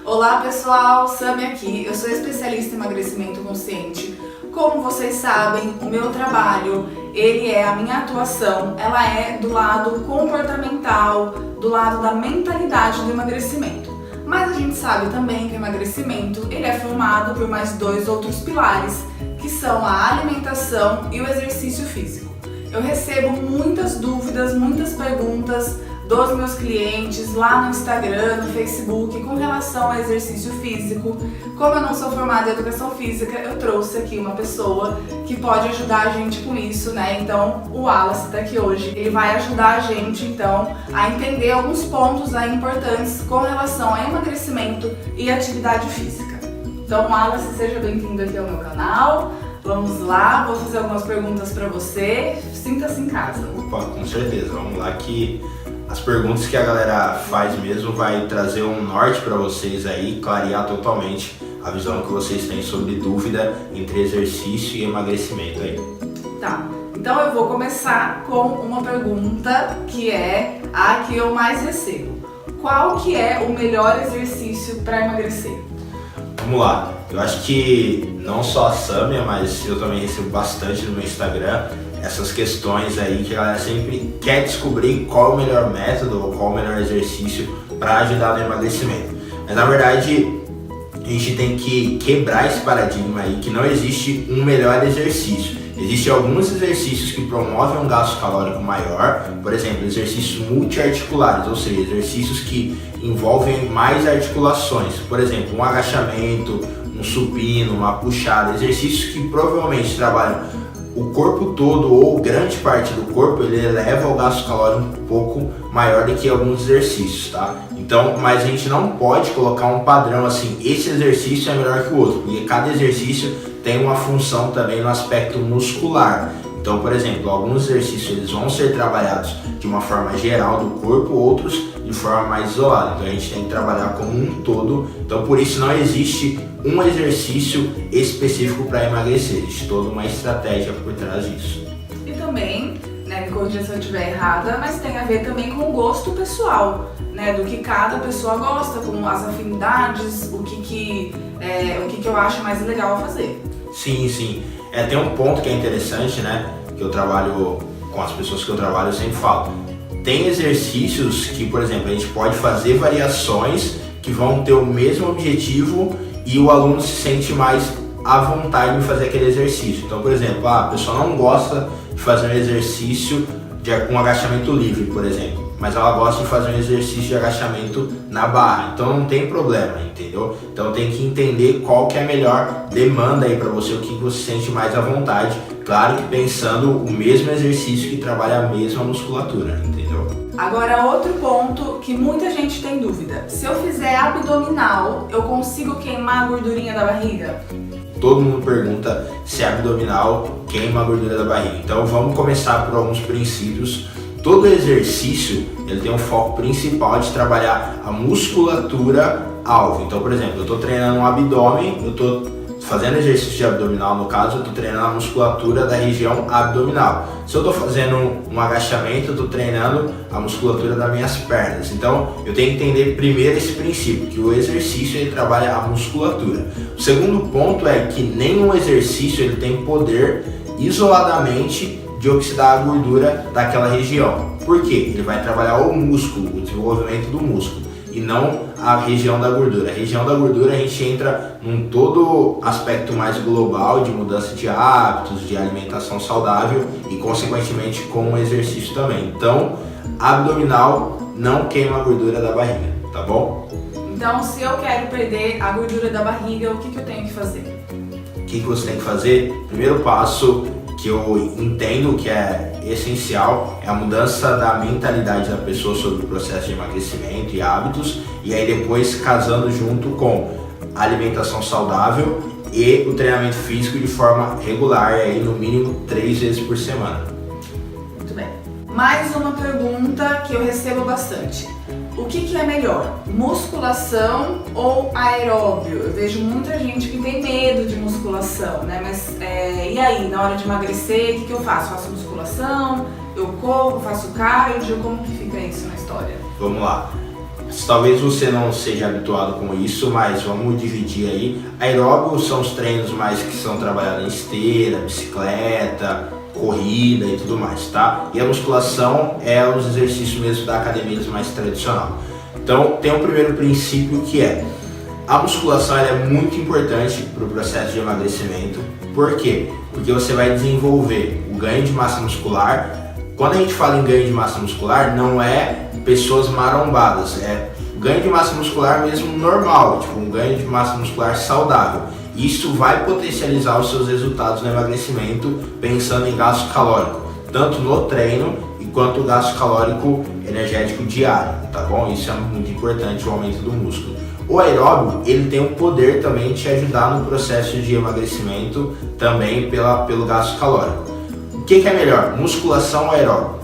Olá pessoal, Sami aqui, eu sou especialista em emagrecimento consciente. Como vocês sabem, o meu trabalho, a minha atuação, ela é do lado comportamental, do lado da mentalidade do emagrecimento. Mas a gente sabe também que o emagrecimento, ele é formado por mais dois outros pilares, que são a alimentação e o exercício físico. Eu recebo muitas dúvidas, muitas perguntas dos meus clientes lá no Instagram, no Facebook, com relação ao exercício físico. Como eu não sou formada em educação física, eu trouxe aqui uma pessoa que pode ajudar a gente com isso, né? Então, o Wallace está aqui hoje. Ele vai ajudar a gente, então, a entender alguns pontos aí importantes com relação ao emagrecimento e atividade física. Então, Wallace, seja bem-vindo aqui ao meu canal. Vamos lá, vou fazer algumas perguntas para você. Sinta-se em casa. Opa, com certeza. Vamos lá que as perguntas que a galera faz mesmo vai trazer um norte para vocês aí, clarear totalmente a visão que vocês têm sobre dúvida entre exercício e emagrecimento aí. Tá, então eu vou começar com uma pergunta que é a que eu mais recebo. Qual que é o melhor exercício para emagrecer? Vamos lá, eu acho que não só a Sâmia, mas eu também recebo bastante no meu Instagram essas questões aí que a galera sempre quer descobrir qual é o melhor método ou qual é o melhor exercício para ajudar no emagrecimento. Mas na verdade a gente tem que quebrar esse paradigma aí que não existe um melhor exercício. Existem alguns exercícios que promovem um gasto calórico maior, por exemplo, exercícios multiarticulares, ou seja, exercícios que envolvem mais articulações, por exemplo, um agachamento, um supino, uma puxada, exercícios que provavelmente trabalham o corpo todo ou grande parte do corpo, ele eleva o gasto calórico um pouco maior do que alguns exercícios, tá? Então, mas a gente não pode colocar um padrão assim, esse exercício é melhor que o outro, porque cada exercício tem uma função também no aspecto muscular. Então, por exemplo, alguns exercícios eles vão ser trabalhados de uma forma geral do corpo, outros de forma mais isolada. Então a gente tem que trabalhar como um todo. Então por isso não existe um exercício específico para emagrecer, existe toda uma estratégia por trás disso. E também, né, me corrija se eu estiver errada, mas tem a ver também com o gosto pessoal, né, do que cada pessoa gosta, com as afinidades, o que eu acho mais legal fazer. Sim. Tem um ponto que é interessante, né, que eu trabalho com as pessoas que eu trabalho, eu sempre falo. Tem exercícios que, por exemplo, a gente pode fazer variações que vão ter o mesmo objetivo e o aluno se sente mais à vontade de fazer aquele exercício. Então, por exemplo, a pessoa não gosta de fazer um exercício com agachamento livre, por exemplo, mas ela gosta de fazer um exercício de agachamento na barra, então não tem problema, entendeu? Então tem que entender qual que é a melhor demanda aí para você, o que você sente mais à vontade, claro que pensando o mesmo exercício que trabalha a mesma musculatura, entendeu? Agora outro ponto que muita gente tem dúvida, se eu fizer abdominal, eu consigo queimar a gordurinha da barriga? Todo mundo pergunta se abdominal queima a gordura da barriga, então vamos começar por alguns princípios. Todo exercício ele tem um foco principal de trabalhar a musculatura alvo. Então, por exemplo, eu estou treinando um abdômen, eu estou fazendo exercício de abdominal, no caso, eu estou treinando a musculatura da região abdominal. Se eu estou fazendo um agachamento, eu estou treinando a musculatura das minhas pernas. Então, eu tenho que entender primeiro esse princípio, que o exercício ele trabalha a musculatura. O segundo ponto é que nenhum exercício ele tem poder isoladamente de oxidar a gordura daquela região. Por quê? Ele vai trabalhar o músculo, o desenvolvimento do músculo, e não a região da gordura. A região da gordura a gente entra num todo aspecto mais global de mudança de hábitos, de alimentação saudável e consequentemente com o exercício também. Então, abdominal não queima a gordura da barriga, tá bom? Então, se eu quero perder a gordura da barriga, o que eu tenho que fazer? O que você tem que fazer? Primeiro passo que eu entendo que é essencial é a mudança da mentalidade da pessoa sobre o processo de emagrecimento e hábitos, e aí depois casando junto com a alimentação saudável e o treinamento físico de forma regular, aí no mínimo 3 vezes por semana. Muito bem. Mais uma pergunta que eu recebo bastante. O que é melhor, musculação ou aeróbio? Eu vejo muita gente que tem medo de musculação, né? Mas e aí, na hora de emagrecer, o que eu faço? Faço musculação? Eu corro, faço cardio? Como que fica isso na história? Vamos lá. talvez você não seja habituado com isso, mas vamos dividir aí. Aeróbio são os treinos mais que são trabalhados em esteira, bicicleta, corrida e tudo mais, tá? E a musculação é os exercícios mesmo da academia mais tradicional. Então tem um primeiro princípio que é: a musculação ela é muito importante para o processo de emagrecimento. Por quê? Porque você vai desenvolver o ganho de massa muscular. Quando a gente fala em ganho de massa muscular, não é pessoas marombadas, é ganho de massa muscular mesmo normal, tipo um ganho de massa muscular saudável. Isso vai potencializar os seus resultados no emagrecimento, pensando em gasto calórico, tanto no treino quanto o gasto calórico energético diário, tá bom? Isso é muito importante, o aumento do músculo. O aeróbio, ele tem o poder também de te ajudar no processo de emagrecimento, também pelo gasto calórico. O que é melhor, musculação ou aeróbio?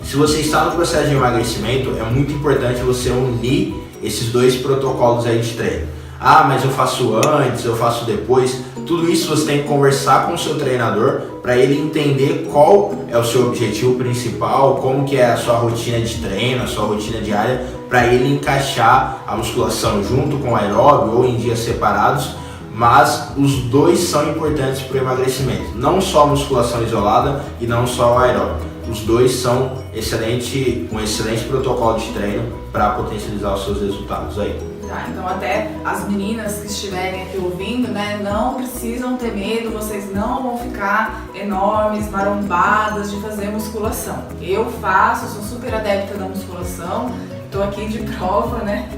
Se você está no processo de emagrecimento, é muito importante você unir esses dois protocolos aí de treino. Ah, mas eu faço antes, eu faço depois. Tudo isso você tem que conversar com o seu treinador para ele entender qual é o seu objetivo principal, como que é a sua rotina de treino, a sua rotina diária, para ele encaixar a musculação junto com o aeróbio ou em dias separados, mas os dois são importantes para o emagrecimento. Não só a musculação isolada e não só o aeróbio. Os dois são um excelente protocolo de treino para potencializar os seus resultados aí. Tá, então até as meninas que estiverem aqui ouvindo, né, não precisam ter medo, vocês não vão ficar enormes, marombadas de fazer musculação. Eu faço, sou super adepta da musculação, tô aqui de prova, né,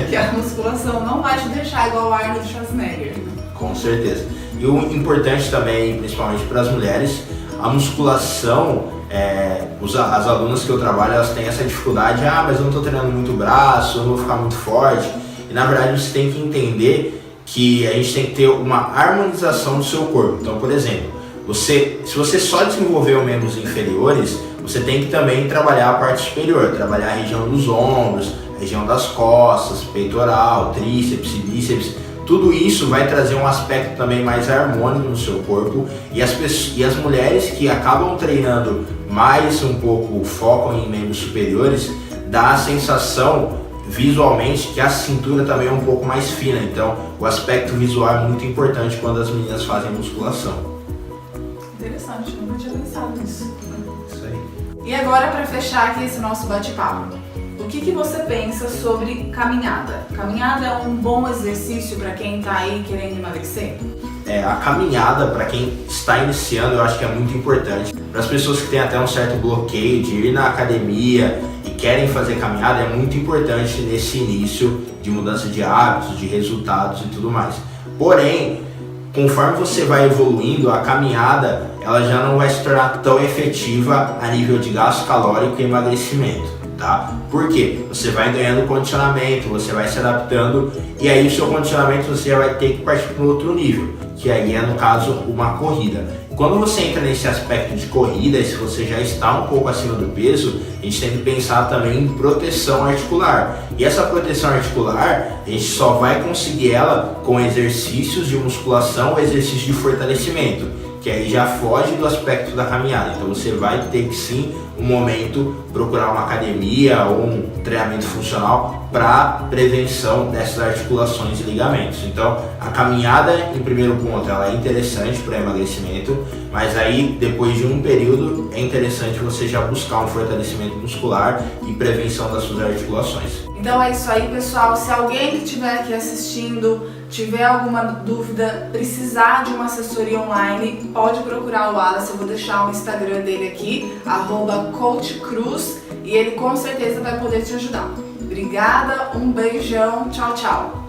que a musculação não vai te deixar igual o Arnold Schwarzenegger. Com certeza. E o importante também, principalmente para as mulheres, a musculação, as alunas que eu trabalho, elas têm essa dificuldade, mas eu não estou treinando muito braço, eu não vou ficar muito forte. E na verdade você tem que entender que a gente tem que ter uma harmonização do seu corpo. Então, por exemplo, se você só desenvolveu membros inferiores, você tem que também trabalhar a parte superior, trabalhar a região dos ombros, a região das costas, peitoral, tríceps, bíceps. Tudo isso vai trazer um aspecto também mais harmônico no seu corpo, e as mulheres que acabam treinando mais um pouco, focam em membros superiores, dá a sensação visualmente que a cintura também é um pouco mais fina. Então o aspecto visual é muito importante quando as meninas fazem musculação. Interessante, nunca tinha pensado nisso. Isso aí. E agora, para fechar aqui esse nosso bate-papo, o que você pensa sobre caminhada? Caminhada é um bom exercício para quem está aí querendo emagrecer? A caminhada, para quem está iniciando, eu acho que é muito importante. Para as pessoas que têm até um certo bloqueio de ir na academia e querem fazer caminhada, é muito importante nesse início de mudança de hábitos, de resultados e tudo mais. Porém, conforme você vai evoluindo, a caminhada ela já não vai se tornar tão efetiva a nível de gasto calórico e emagrecimento. Tá? Por quê? Você vai ganhando condicionamento, você vai se adaptando, e aí o seu condicionamento você já vai ter que partir para um outro nível, que aí é, no caso, uma corrida. Quando você entra nesse aspecto de corrida, se você já está um pouco acima do peso, a gente tem que pensar também em proteção articular. E essa proteção articular, a gente só vai conseguir ela com exercícios de musculação ou exercícios de fortalecimento, que aí já foge do aspecto da caminhada. Então você vai ter que sim, um momento, procurar uma academia ou um treinamento funcional para prevenção dessas articulações e ligamentos. Então a caminhada, em primeiro ponto, ela é interessante para emagrecimento, mas aí depois de um período é interessante você já buscar um fortalecimento muscular e prevenção das suas articulações. Então é isso aí, pessoal. Se alguém que estiver aqui assistindo tiver alguma dúvida, precisar de uma assessoria online, pode procurar o Wallace. Eu vou deixar o Instagram dele aqui, @coachcruz, e ele com certeza vai poder te ajudar. Obrigada, um beijão, tchau, tchau.